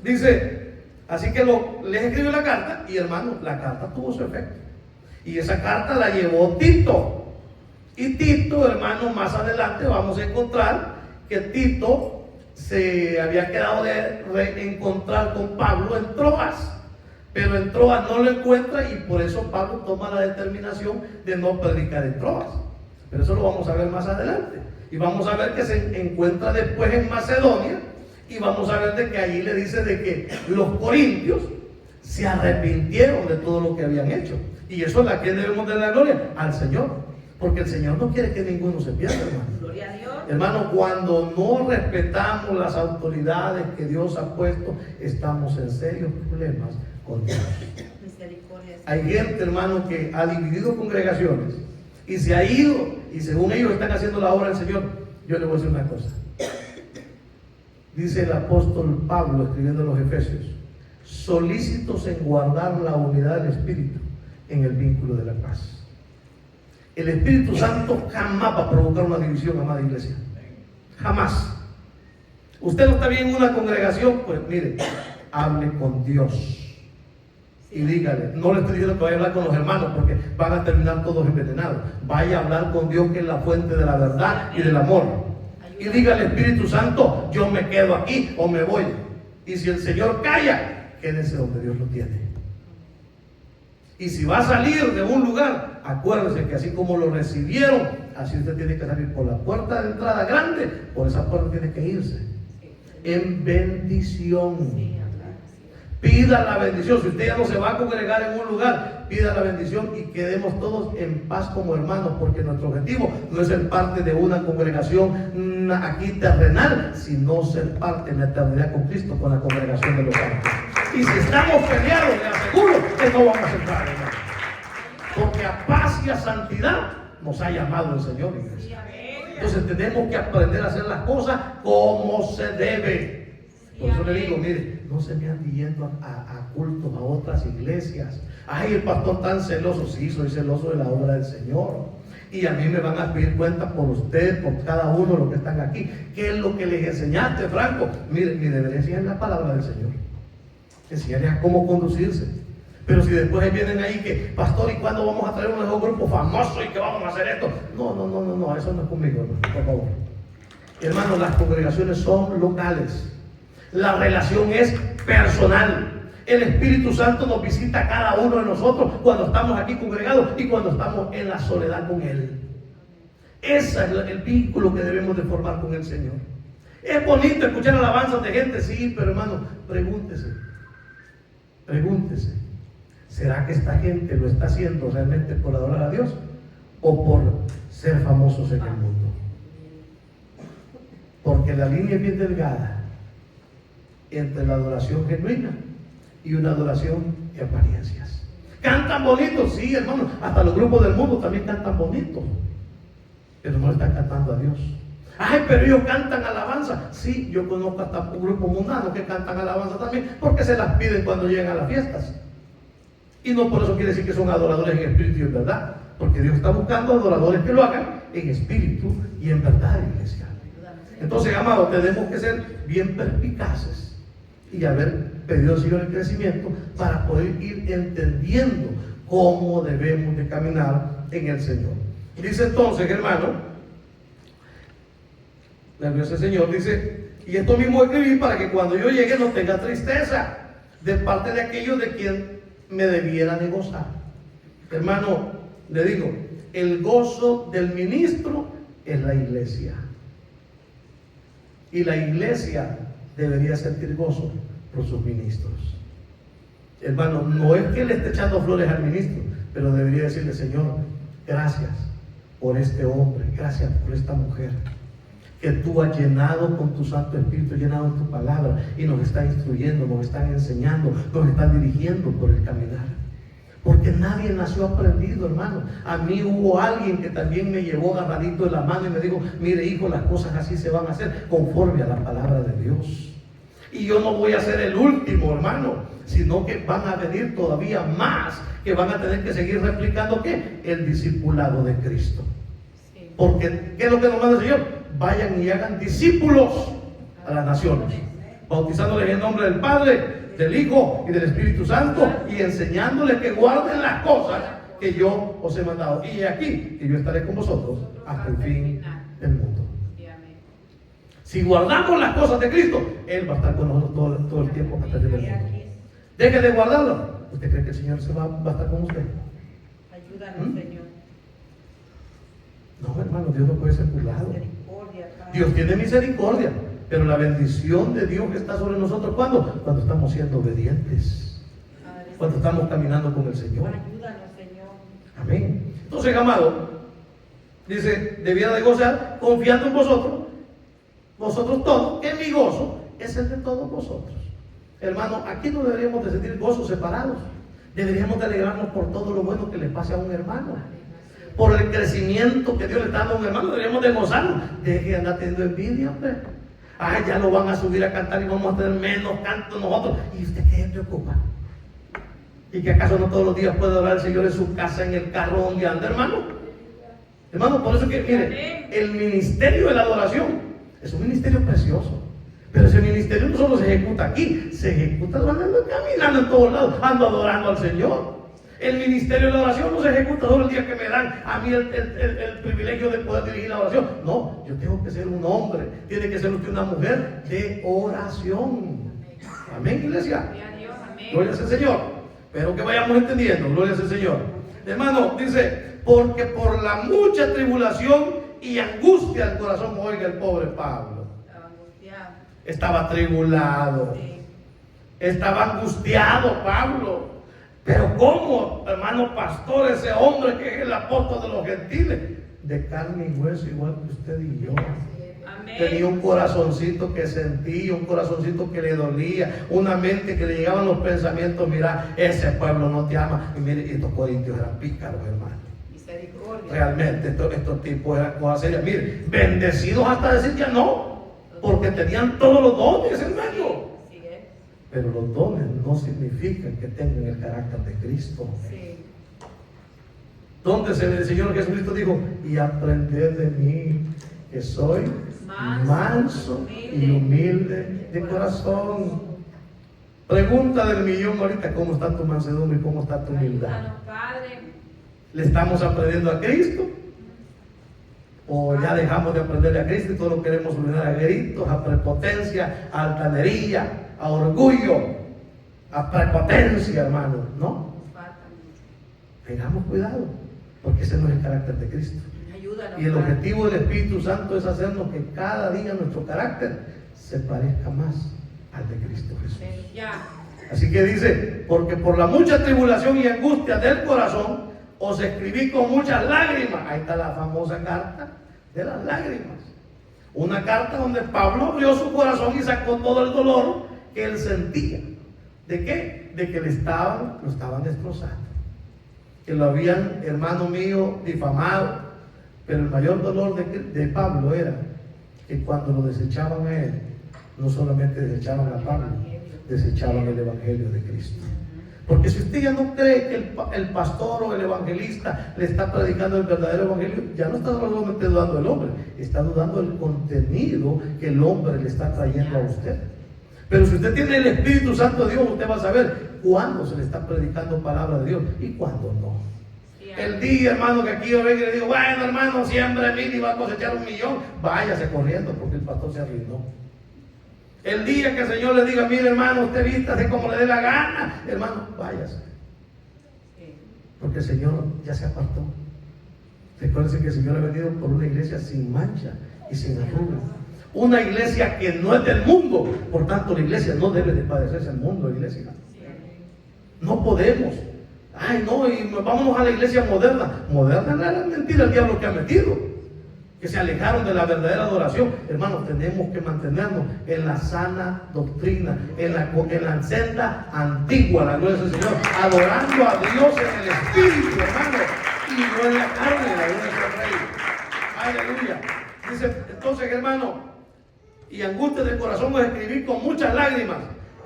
dice, así que les escribe la carta, y hermano, la carta tuvo su efecto. Y esa carta la llevó Tito. Y Tito, hermano, más adelante vamos a encontrar que Tito se había quedado de reencontrar con Pablo en Troas. Pero en Troas no lo encuentra, y por eso Pablo toma la determinación de no predicar en Troas. Pero eso lo vamos a ver más adelante. Y vamos a ver que se encuentra después en Macedonia, y vamos a ver de que allí le dice de que los corintios se arrepintieron de todo lo que habían hecho. Y eso es a quien debemos de la gloria, al Señor, porque el Señor no quiere que ninguno se pierda, hermano. Gloria a Dios. Hermano, cuando no respetamos las autoridades que Dios ha puesto, estamos en serios problemas con Dios. Misericordia. Hay gente, hermano, que ha dividido congregaciones y se ha ido, y según ellos están haciendo la obra del Señor. Yo le voy a decir una cosa. Dice el apóstol Pablo, escribiendo a los Efesios: solícitos en guardar la unidad del Espíritu en el vínculo de la paz. El Espíritu Santo jamás va a provocar una división, amada iglesia. Jamás. Usted no está bien en una congregación, pues mire, hable con Dios y dígale. No le estoy diciendo que vaya a hablar con los hermanos, porque van a terminar todos envenenados. Vaya a hablar con Dios, que es la fuente de la verdad y del amor. Y dígale: Espíritu Santo, yo me quedo aquí o me voy. Y si el Señor calla, quédese donde Dios lo tiene. Y si va a salir de un lugar, acuérdese que así como lo recibieron, así usted tiene que salir por la puerta de entrada grande. Por esa puerta tiene que irse en bendición. Pida la bendición. Si usted ya no se va a congregar en un lugar, pida la bendición y quedemos todos en paz como hermanos, porque nuestro objetivo no es ser parte de una congregación aquí terrenal, sino ser parte en la eternidad con Cristo, con la congregación de los santos. Y si estamos peleados, le aseguro que no vamos a entrar, hermano, porque a paz y a santidad nos ha llamado el Señor, iglesia. Entonces tenemos que aprender a hacer las cosas como se debe. Por eso le digo, mire, no se me ande yendo a cultos, a otras iglesias. Ay, el pastor tan celoso. Sí, soy celoso de la obra del Señor. Y a mí me van a pedir cuenta por usted, por cada uno de los que están aquí. ¿Qué es lo que les enseñaste, Franco? Mire, mi deber es enseñar la palabra del Señor. Enseñarles a cómo conducirse. Pero si después vienen ahí que, pastor, ¿y cuándo vamos a traer un nuevo grupo famoso y que vamos a hacer esto? No, eso no es conmigo, hermano, por favor. Hermano, las congregaciones son locales. La relación es personal. El Espíritu Santo nos visita a cada uno de nosotros cuando estamos aquí congregados y cuando estamos en la soledad con Él. Ese es el vínculo que debemos de formar con el Señor. Es bonito escuchar alabanzas de gente, sí, pero hermano, pregúntese. ¿Será que esta gente lo está haciendo realmente por adorar a Dios o por ser famosos en el mundo? Porque la línea es bien delgada entre la adoración genuina y una adoración de apariencias. Cantan bonitos, sí, hermano, hasta los grupos del mundo también cantan bonitos, pero no están cantando a Dios. Ay, pero ellos cantan alabanza. Sí, yo conozco hasta un grupo mundano que cantan alabanza también, porque se las piden cuando llegan a las fiestas. Y no por eso quiere decir que son adoradores en espíritu y en verdad, porque Dios está buscando adoradores que lo hagan en espíritu y en verdad, iglesia. Entonces, amados, tenemos que ser bien perspicaces y haber pedido al Señor el crecimiento para poder ir entendiendo cómo debemos de caminar en el Señor. Y dice entonces, hermano, el Señor dice, y esto mismo escribí para que cuando yo llegue no tenga tristeza de parte de aquellos de quien me debiera de gozar. Hermano, le digo, el gozo del ministro es la iglesia. Y la iglesia debería sentir gozo por sus ministros. Hermano, no es que le esté echando flores al ministro, pero debería decirle, Señor, gracias por este hombre, gracias por esta mujer, que tú has llenado con tu Santo Espíritu, llenado en tu palabra, y nos está instruyendo, nos están enseñando, nos están dirigiendo por el caminar. Porque nadie nació aprendido, hermano. A mí hubo alguien que también me llevó agarradito de la mano y me dijo, mire hijo, las cosas así se van a hacer conforme a la palabra de Dios. Y yo no voy a ser el último, hermano, sino que van a venir todavía más, que van a tener que seguir replicando ¿qué? El discipulado de Cristo. Porque, ¿qué es lo que nos manda el Señor? Vayan y hagan discípulos a las naciones, bautizándoles en el nombre del Padre, del Hijo y del Espíritu Santo, y enseñándoles que guarden las cosas que yo os he mandado. Y aquí, que yo estaré con vosotros hasta el fin del mundo. Si guardamos las cosas de Cristo, Él va a estar con nosotros todo el tiempo hasta el fin del mundo. Deje de guardarlo. ¿Usted cree que el Señor va a estar con usted? Ayúdanos, Señor. No, hermano, Dios no puede ser burlado. Dios tiene misericordia, pero la bendición de Dios está sobre nosotros. ¿Cuándo? Cuando estamos siendo obedientes, cuando estamos caminando con el Señor. Ayúdanos, Señor. Amén. Entonces, amado, dice, debiera de gozar confiando en vosotros todos, que mi gozo es el de todos vosotros. Hermano, aquí no deberíamos de sentir gozos separados. Deberíamos de alegrarnos por todo lo bueno que le pase a un hermano, por el crecimiento que Dios le está dando a un hermano. Deberíamos de gozarnos. Deje de andar teniendo envidia, hombre. Ay, ya lo van a subir a cantar y vamos a tener menos canto nosotros. ¿Y usted qué se preocupa? ¿Y que acaso no todos los días puede adorar al Señor en su casa, en el carro donde anda, hermano? Hermano, por eso que, mire, el ministerio de la adoración es un ministerio precioso. Pero ese ministerio no solo se ejecuta aquí, se ejecuta andando caminando en todos lados, ando adorando al Señor. El ministerio de la oración no se ejecuta solo el día que me dan a mí el privilegio de poder dirigir la oración. No, yo tengo que ser un hombre, tiene que ser usted una mujer de oración. Amén, iglesia. Gloria al Señor. Pero que vayamos entendiendo, gloria al Señor. Hermano, dice, porque por la mucha tribulación y angustia del corazón, oiga el pobre Pablo. Estaba tribulado, estaba angustiado Pablo. Pero ¿cómo, hermano pastor, ese hombre que es el apóstol de los gentiles, de carne y hueso igual que usted y yo? Amén. Tenía un corazoncito que sentía, un corazoncito que le dolía, una mente que le llegaban los pensamientos, mira, ese pueblo no te ama. Y mire, estos corintios eran pícaros, hermano. Realmente estos tipos eran cosas serias. Mire, bendecidos hasta decir ya no. porque tenían todos los dones, hermano. Sí, es. Pero los dones no significan que tengan el carácter de Cristo. Sí. Donde el Señor Jesucristo dijo, y aprended de mí, que soy manso y humilde de corazón. Pregunta del millón ahorita, ¿cómo está tu mansedumbre y cómo está tu humildad? Ayúdanos, Padre. ¿Le estamos aprendiendo a Cristo? ¿O ya dejamos de aprenderle a Cristo y todo lo queremos ordenar a gritos, a prepotencia, a altanería, a orgullo, a prepotencia, hermano? No, Falta mucho. tengamos cuidado, porque ese no es el carácter de Cristo. Ayúdanos, Y el Padre. objetivo del Espíritu Santo es hacernos que cada día nuestro carácter se parezca más al de Cristo Jesús. Ya. Así que dice, porque por la mucha tribulación y angustia del corazón, os escribí con muchas lágrimas. Ahí está la famosa carta de las lágrimas. Una carta donde Pablo abrió su corazón y sacó todo el dolor que él sentía. ¿De qué? De que lo estaban destrozando. Que lo habían, hermano mío, difamado. Pero el mayor dolor de Pablo era que cuando lo desechaban a él, no solamente desechaban a Pablo, desechaban el Evangelio de Cristo. Porque si usted ya no cree que el pastor o el evangelista le está predicando el verdadero evangelio, ya no está solamente dudando del hombre, está dudando del contenido que el hombre le está trayendo a usted. Pero si usted tiene el Espíritu Santo de Dios, usted va a saber cuándo se le está predicando palabra de Dios y cuándo no. El día, hermano, que aquí yo vengo y le digo, bueno, hermano, siembra 1000 y va a cosechar 1.000.000, váyase corriendo porque el pastor se arruinó. El día que el Señor le diga, mire, hermano, usted vístase como le dé la gana, hermano, váyase. Porque el Señor ya se apartó. Recuerden que el Señor ha venido por una iglesia sin mancha y sin arruga. Una iglesia que no es del mundo. Por tanto, la iglesia no debe de padecerse al mundo, iglesia. No podemos. Ay, no, y vámonos a la iglesia moderna. Moderna no es la mentira el diablo que ha metido. Que se alejaron de la verdadera adoración. Hermanos, tenemos que mantenernos en la sana doctrina, en la senda antigua, la gloria del Señor, adorando a Dios en el Espíritu, hermano, y no en la carne, la gloria del Rey. Aleluya. Dice, entonces, hermano, y angustia del corazón os escribí con muchas lágrimas,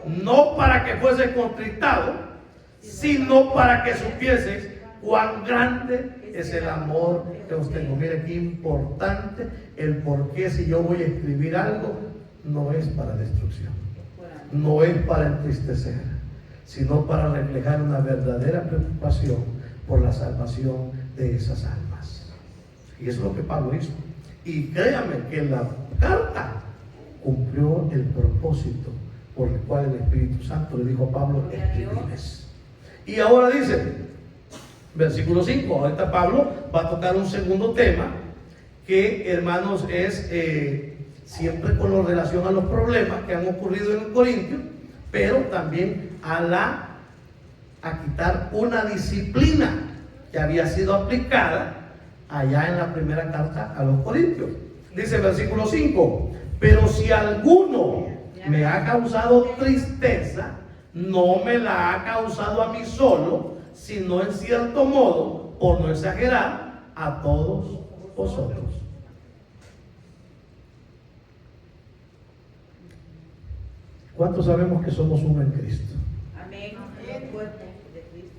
no para que fuese contristado, sino para que supieseis cuán grande es el amor que os tengo. Mire qué importante el por qué si yo voy a escribir algo, no es para destrucción, no es para entristecer, sino para reflejar una verdadera preocupación por la salvación de esas almas. Y eso es lo que Pablo hizo. Y créame que la carta cumplió el propósito por el cual el Espíritu Santo le dijo a Pablo, escribirles. Y ahora dice, versículo 5, ahorita Pablo va a tocar un segundo tema que, hermanos, es siempre con relación a los problemas que han ocurrido en Corintios, pero también a quitar una disciplina que había sido aplicada allá en la primera carta a los Corintios. Dice versículo 5, pero si alguno me ha causado tristeza, no me la ha causado a mí solo, sino en cierto modo, por no exagerar, a todos vosotros. ¿Cuántos sabemos que somos uno en Cristo? Amén. El cuerpo de Cristo.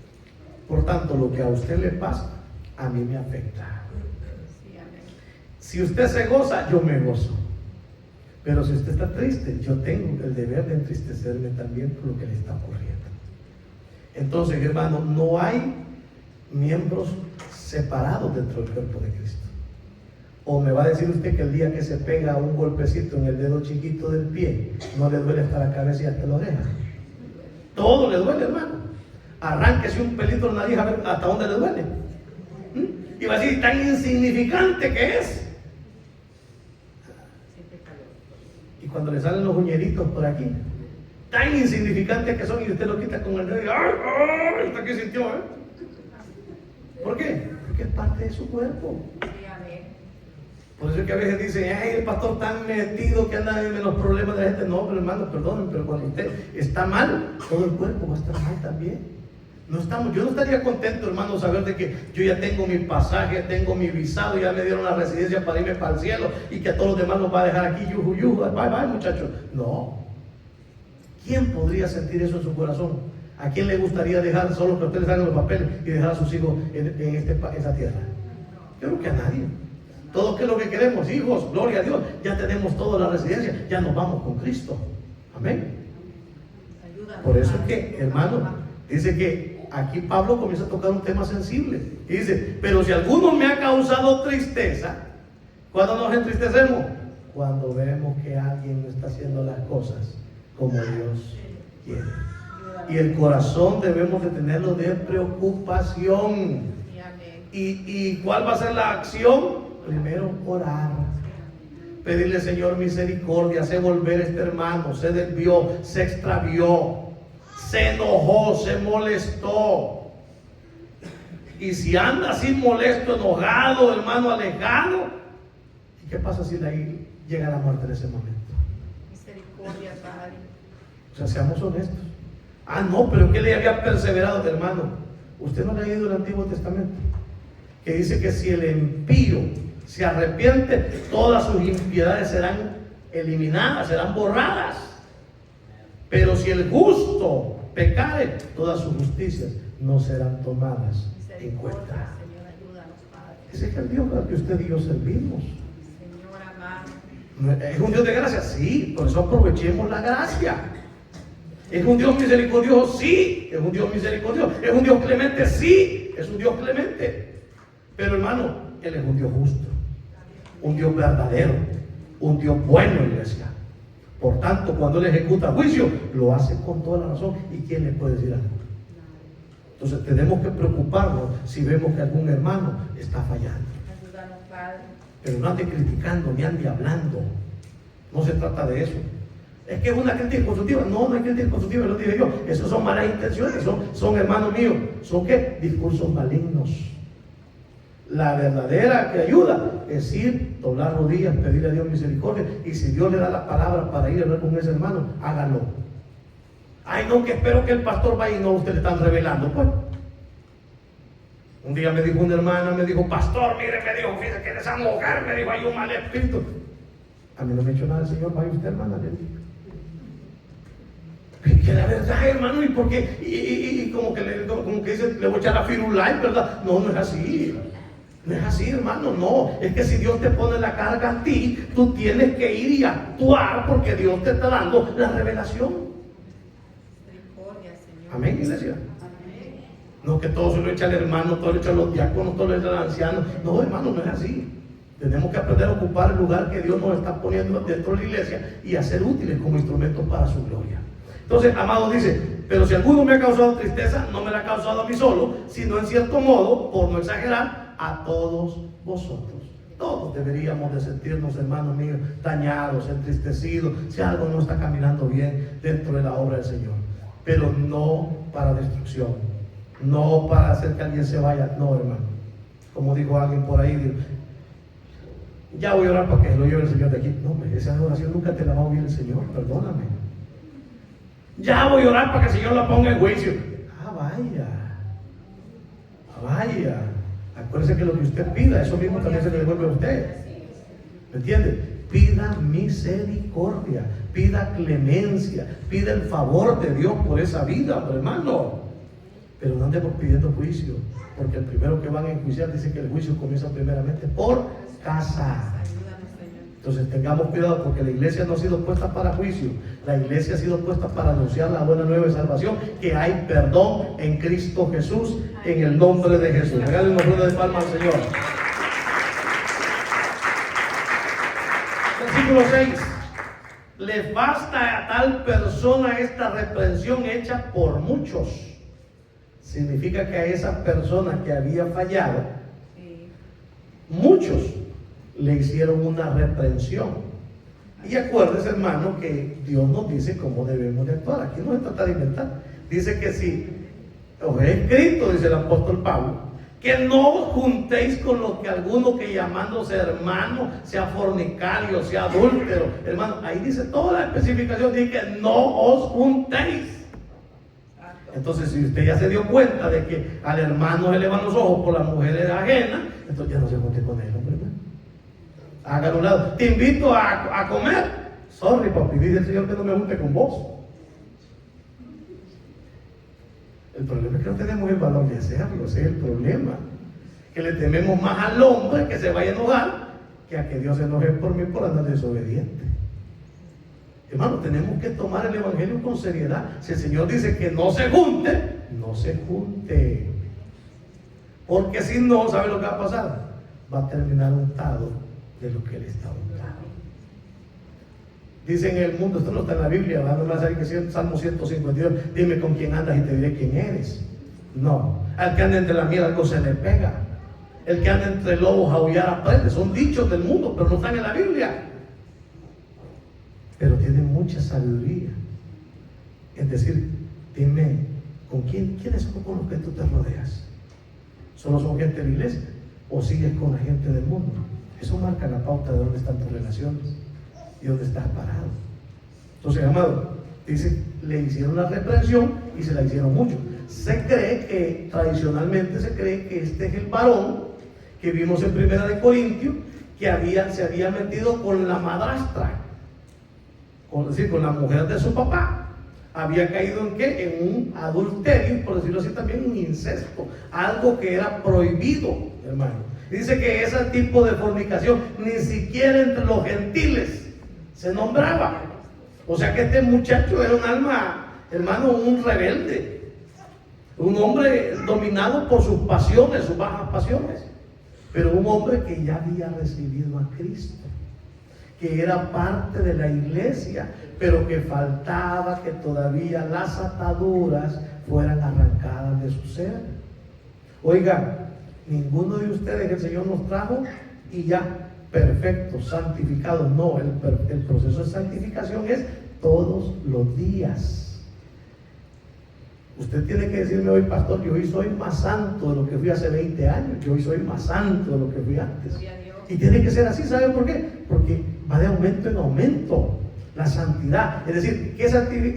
Por tanto, lo que a usted le pasa, a mí me afecta. Sí, amén. Si usted se goza, yo me gozo. Pero si usted está triste, yo tengo el deber de entristecerme también por lo que le está ocurriendo. Entonces, hermano, no hay miembros separados dentro del cuerpo de Cristo. O me va a decir usted que el día que se pega un golpecito en el dedo chiquito del pie, no le duele hasta la cabeza y hasta la oreja. Todo le duele, hermano. Arránquese un pelito en la nariz a ver hasta dónde le duele. Y va a decir, tan insignificante que es. Y cuando le salen los uñeritos por aquí, tan insignificantes que son, y usted lo quita con el dedo y ¡ay! ¡Ay! Hasta aquí sintió, ¿eh? ¿Por qué? Porque es parte de su cuerpo. Sí, amén. Por eso es que a veces dicen, ay, el pastor tan metido que anda en los problemas de la gente. No, pero hermano, perdonen, pero cuando usted está mal, todo el cuerpo va a estar mal también. Yo no estaría contento, hermano, saber de que yo ya tengo mi pasaje, tengo mi visado, ya me dieron la residencia para irme para el cielo y que a todos los demás los va a dejar aquí, yuju, bye bye, muchachos. No. ¿Quién podría sentir eso en su corazón? ¿A quién le gustaría dejar solo que ustedes hagan los papeles y dejar a sus hijos en esa tierra? Yo creo que a nadie. Todos que lo que queremos, hijos, gloria a Dios, ya tenemos toda la residencia, ya nos vamos con Cristo. Amén. Por eso es que, hermano, dice que aquí Pablo comienza a tocar un tema sensible. Y dice, pero si alguno me ha causado tristeza, ¿cuándo nos entristecemos? Cuando vemos que alguien no está haciendo las cosas como Dios quiere. Y el corazón debemos de tenerlo de preocupación. ¿Y cuál va a ser la acción? Primero orar. Pedirle, Señor, misericordia. Sé volver este hermano. Se desvió, se extravió, se enojó, se molestó. Y si anda así molesto, enojado, hermano, alejado, ¿y qué pasa si de ahí llega la muerte en ese momento? Misericordia, Padre. O sea, seamos honestos. No, pero ¿qué le había perseverado, hermano? Usted no ha leído el Antiguo Testamento, que dice que si el impío se arrepiente, todas sus impiedades serán eliminadas, serán borradas. Pero si el justo pecare, todas sus justicias no serán tomadas en cuenta. Señor, ayúdanos, Padre. Ese es el Dios al que usted y yo servimos. Señor amado. ¿Es un Dios de gracia? Sí, por eso aprovechemos la gracia. ¿Es un Dios misericordioso? Sí, es un Dios misericordioso. ¿Es un Dios clemente? Sí, es un Dios clemente. Pero hermano, Él es un Dios justo, un Dios verdadero, un Dios bueno, iglesia. Por tanto, cuando Él ejecuta juicio, lo hace con toda la razón. ¿Y quién le puede decir algo? Entonces tenemos que preocuparnos si vemos que algún hermano está fallando. Ayúdanos, Padre. Pero no ande criticando, ni ande hablando. No se trata de eso. Es que es una crítica constructiva. No, no hay crítica constructiva, lo dije yo. Esas son malas intenciones, son hermanos míos. ¿Son qué? Discursos malignos. La verdadera que ayuda es ir, doblar rodillas, pedirle a Dios misericordia. Y si Dios le da la palabra para ir a hablar con ese hermano, hágalo. Ay, no, que espero que el pastor vaya y no, usted le están revelando. Pues, un día me dijo una hermana, me dijo, pastor, mire, me dijo, fíjese que esa mujer, me dijo, hay un mal espíritu. A mí no me ha hecho nada el Señor, vaya usted, hermana, le dije. Que la verdad, hermano, ¿y por qué? Y como que dice, le voy a echar a Firulais, ¿verdad? No, no es así. No es así, hermano, no. Es que si Dios te pone la carga a ti, tú tienes que ir y actuar porque Dios te está dando la revelación. Misericordia, Señor. Amén, iglesia. Amén. No que todo se lo echa al hermano, todo lo echa a los diáconos, todo lo echa al anciano. No, hermano, no es así. Tenemos que aprender a ocupar el lugar que Dios nos está poniendo dentro de la iglesia y a ser útiles como instrumentos para su gloria. Entonces, amado, dice, pero si alguno me ha causado tristeza, no me la ha causado a mí solo, sino en cierto modo, por no exagerar, a todos vosotros. Todos deberíamos de sentirnos, hermanos míos, dañados, entristecidos, si algo no está caminando bien dentro de la obra del Señor. Pero no para destrucción, no para hacer que alguien se vaya, no, hermano. Como dijo alguien por ahí, digo, ya voy a orar para que lo lleve el Señor de aquí. No, esa oración nunca te la va a oír el Señor, perdóname. Ya voy a orar para que el Señor la ponga en juicio. Vaya. Acuérdese que lo que usted pida, eso mismo también se le devuelve a usted. ¿Me entiende? Pida misericordia, pida clemencia, pida el favor de Dios por esa vida, hermano. Pero no andemos pidiendo juicio, porque el primero que van a enjuiciar dice que el juicio comienza primeramente por casa. Entonces tengamos cuidado, porque la iglesia no ha sido puesta para juicio. La iglesia ha sido puesta para anunciar la buena nueva de salvación, que hay perdón en Cristo Jesús, en el nombre de Jesús. Regalen una rueda de palmas al Señor. Versículo 6. Les basta a tal persona esta reprensión hecha por muchos. Significa que a esa persona que había fallado, muchos le hicieron una reprensión. Y acuérdese, hermano, que Dios nos dice cómo debemos de actuar. Aquí no se trata de inventar. Dice que si os he escrito, dice el apóstol Pablo, que no os juntéis con lo que alguno que llamándose hermano sea fornicario, sea adúltero. Hermano, ahí dice toda la especificación, dice que no os juntéis. Entonces, si usted ya se dio cuenta de que al hermano se le van los ojos por la mujer ajena, entonces ya no se junte con él, hombre. Hágalo a un lado. Te invito a comer. Sorry, papi, dice el Señor que no me junte con vos. El problema es que no tenemos el valor de hacerlo, ese es el problema. Que le tememos más al hombre que se vaya a enojar que a que Dios se enoje por mí por andar desobediente. Hermano, tenemos que tomar el evangelio con seriedad. Si el Señor dice que no se junte, no se junte. Porque si no, ¿sabe lo que va a pasar? Va a terminar untado de lo que Él está untado. Dice en el mundo, esto no está en la Biblia, no me va a salir que es Salmo 152, dime con quién andas y te diré quién eres. No, al que anda entre la miel algo se le pega. El que anda entre lobos aullar aprende. Son dichos del mundo, pero no están en la Biblia. Pero tienen mucha sabiduría. Es decir, dime, ¿quiénes son con los que tú te rodeas? ¿Solo son gente de la iglesia? ¿O sigues con la gente del mundo? Eso marca la pauta de dónde están tus relaciones y dónde estás parado. Entonces, amado, dice, le hicieron la reprensión y se la hicieron mucho. Se cree que, tradicionalmente se cree que este es el varón que vimos en 1 Corintios, que se había metido con la madrastra, con la mujer de su papá. Había caído en ¿qué? En un adulterio, por decirlo así, también un incesto, algo que era prohibido, hermano. Dice que ese tipo de fornicación ni siquiera entre los gentiles se nombraba. O sea que este muchacho era un alma, hermano, un rebelde, un hombre dominado por sus pasiones, sus bajas pasiones, pero un hombre que ya había recibido a Cristo, que era parte de la iglesia, pero que faltaba que todavía las ataduras fueran arrancadas de su ser. Oiga, ninguno de ustedes el Señor nos trajo y ya perfectos, santificados. No, el proceso de santificación es todos los días. Usted tiene que decirme hoy, pastor, yo hoy soy más santo de lo que fui hace 20 años, yo hoy soy más santo de lo que fui antes. Y tiene que ser así, ¿saben por qué? Porque va de aumento en aumento la santidad. Es decir, que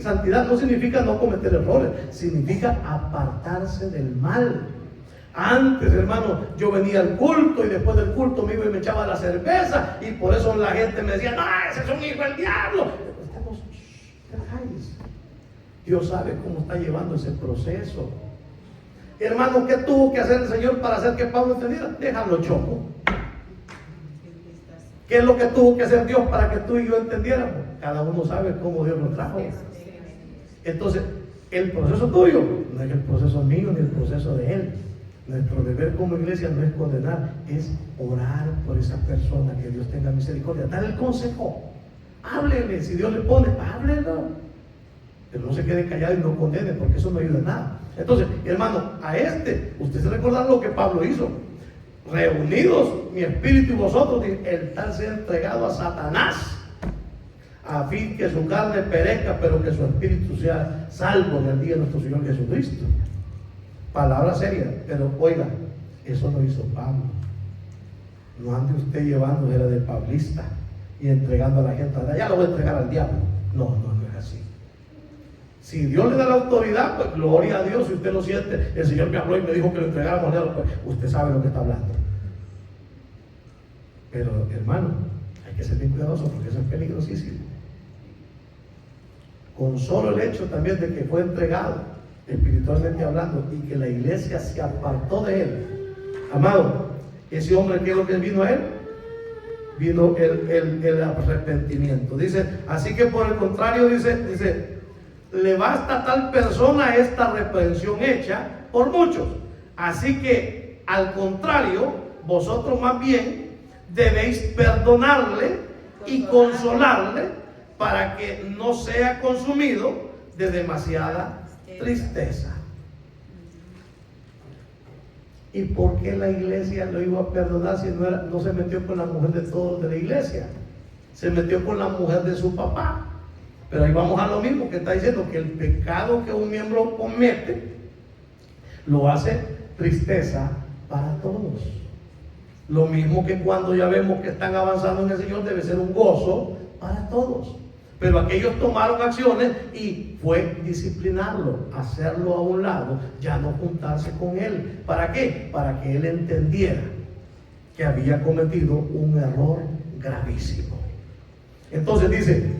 santidad no significa no cometer errores, significa apartarse del mal. Antes, hermano, yo venía al culto y después del culto me iba y me echaba la cerveza y por eso la gente me decía, no, ese es un hijo del diablo. Dios sabe cómo está llevando ese proceso. Hermano, ¿qué tuvo que hacer el Señor para hacer que Pablo entendiera? Déjalo choco. ¿Qué es lo que tuvo que hacer Dios para que tú y yo entendiéramos? Cada uno sabe cómo Dios nos trajo. Entonces, el proceso tuyo no es el proceso mío ni el proceso de Él. Nuestro deber como iglesia no es condenar, es orar por esa persona, que Dios tenga misericordia, dar el consejo, háblele, si Dios le pone, háblelo, pero no se quede callado y no condene, porque eso no ayuda en nada. Entonces, hermano, a usted se recuerda lo que Pablo hizo, reunidos mi espíritu y vosotros, el tal sea entregado a Satanás, a fin que su carne perezca, pero que su espíritu sea salvo en el día de nuestro Señor Jesucristo. Palabra seria, pero oiga, eso no hizo Pablo. No ande usted llevándose de pablista y entregando a la gente, ya lo voy a entregar al diablo. No es así. Si Dios le da la autoridad, pues gloria a Dios. Si usted lo siente, el Señor me habló y me dijo que lo entregáramos al diablo, pues usted sabe lo que está hablando. Pero hermano, hay que ser bien cuidadoso porque eso es peligrosísimo. Con solo el hecho también de que fue entregado espiritualmente hablando y que la iglesia se apartó de él, amado, ese hombre, ¿qué es lo que vino a él? Vino el arrepentimiento. Dice, así que por el contrario, dice, le basta a tal persona esta reprensión hecha por muchos. Así que al contrario, vosotros más bien debéis perdonarle y consolarle para que no sea consumido de demasiada tristeza. ¿Y por qué la iglesia lo iba a perdonar si no se metió con la mujer de todos de la iglesia? Se metió con la mujer de su papá. Pero ahí vamos a lo mismo que está diciendo, que el pecado que un miembro comete lo hace tristeza para todos. Lo mismo que cuando ya vemos que están avanzando en el Señor, debe ser un gozo para todos. Pero aquellos tomaron acciones y fue disciplinarlo, hacerlo a un lado, ya no juntarse con él. ¿Para qué? Para que él entendiera que había cometido un error gravísimo. Entonces dice,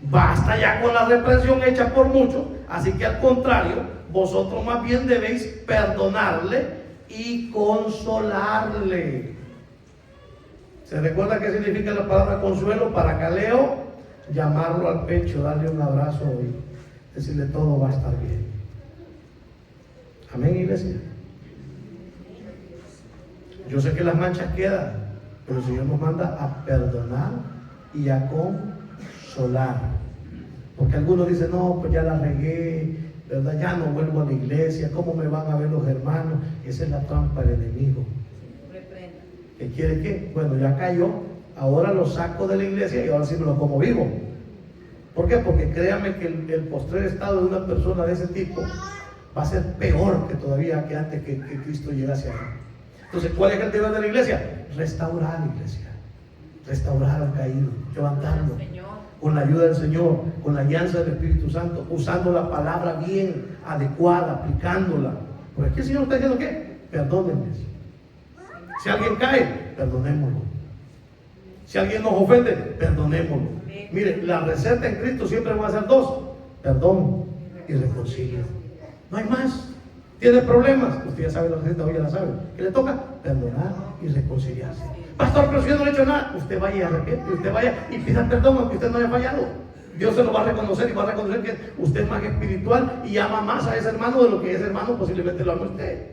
basta ya con la represión hecha por muchos, así que al contrario, vosotros más bien debéis perdonarle y consolarle. ¿Se recuerda qué significa la palabra consuelo? Paracaleo, llamarlo al pecho, darle un abrazo y decirle todo va a estar bien. Amén, iglesia. Yo sé que las manchas quedan, pero el Señor nos manda a perdonar y a consolar. Porque algunos dicen, no, pues ya la regué, ¿verdad? Ya no vuelvo a la iglesia, ¿cómo me van a ver los hermanos? Esa es la trampa del enemigo. ¿Qué quiere qué? Bueno, ya cayó, ahora lo saco de la iglesia y ahora sí me lo como vivo. ¿Por qué? Porque créame que el postrer estado de una persona de ese tipo va a ser peor que todavía que antes que Cristo llegase a él. Entonces, ¿cuál es el deber de la iglesia? Restaurar la iglesia, restaurar al caído, levantarlo con la ayuda del Señor, con la alianza del Espíritu Santo, usando la palabra bien, adecuada, aplicándola. Porque aquí el Señor está diciendo ¿qué? Perdónenme. Si alguien cae, perdonémoslo. Si alguien nos ofende, perdonémoslo. Mire, la receta en Cristo siempre va a ser dos: perdón y reconcilio. No hay más. ¿Tiene problemas? Usted ya sabe la receta, hoy ya la sabe. ¿Qué le toca? Perdonar y reconciliarse. Pastor, pero si yo no le he hecho nada, usted vaya y arrepiente, usted vaya y pida perdón aunque usted no haya fallado. Dios se lo va a reconocer y va a reconocer que usted es más espiritual y ama más a ese hermano de lo que ese hermano posiblemente lo ama a usted.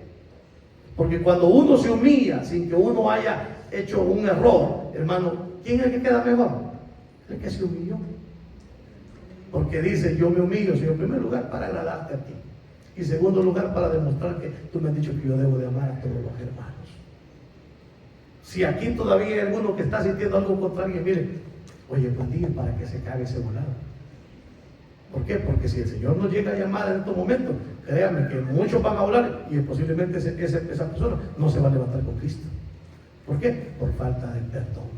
Porque cuando uno se humilla sin que uno haya hecho un error, hermano, ¿quién es el que queda mejor? El que se humilló. Porque dice, yo me humillo, Señor, en primer lugar para agradarte a ti. Y en segundo lugar para demostrar que tú me has dicho que yo debo de amar a todos los hermanos. Si aquí todavía hay alguno que está sintiendo algo contra alguien, mire, oye, pues diga para que se cague ese volado. ¿Por qué? Porque si el Señor nos llega a llamar en estos momentos, créanme que muchos van a hablar y posiblemente esa persona no se va a levantar con Cristo. ¿Por qué? Por falta de perdón.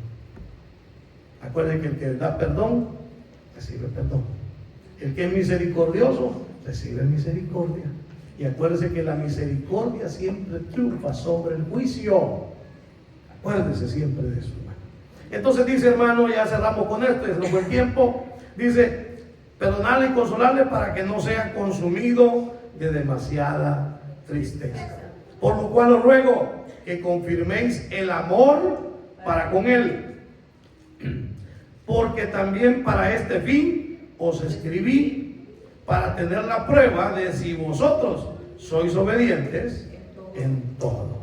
Acuérdense que el que da perdón, recibe perdón. El que es misericordioso, recibe misericordia. Y acuérdense que la misericordia siempre triunfa sobre el juicio. Acuérdense siempre de eso, hermano. Entonces dice, hermano, ya cerramos con esto, es un buen tiempo. Dice, perdonarle y consolarle para que no sea consumido de demasiada tristeza. Por lo cual os ruego que confirméis el amor para con él. Porque también para este fin os escribí, para tener la prueba de si vosotros sois obedientes en todo.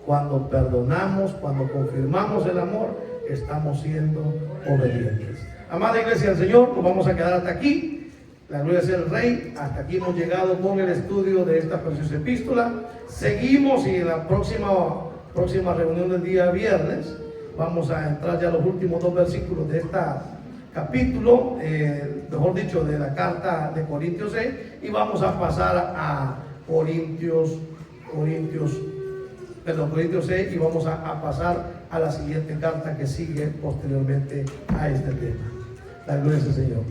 Cuando perdonamos, cuando confirmamos el amor, estamos siendo obedientes. Amada iglesia del Señor, nos vamos a quedar hasta aquí. La gloria sea el Rey. Hasta aquí hemos llegado con el estudio de esta preciosa epístola. Seguimos y en la próxima reunión del día viernes vamos a entrar ya a los últimos 2 versículos de este capítulo, mejor dicho, de la carta de Corintios 6, y vamos a pasar a Corintios 6, y vamos a pasar a la siguiente carta que sigue posteriormente a este tema. La gloria del Señor.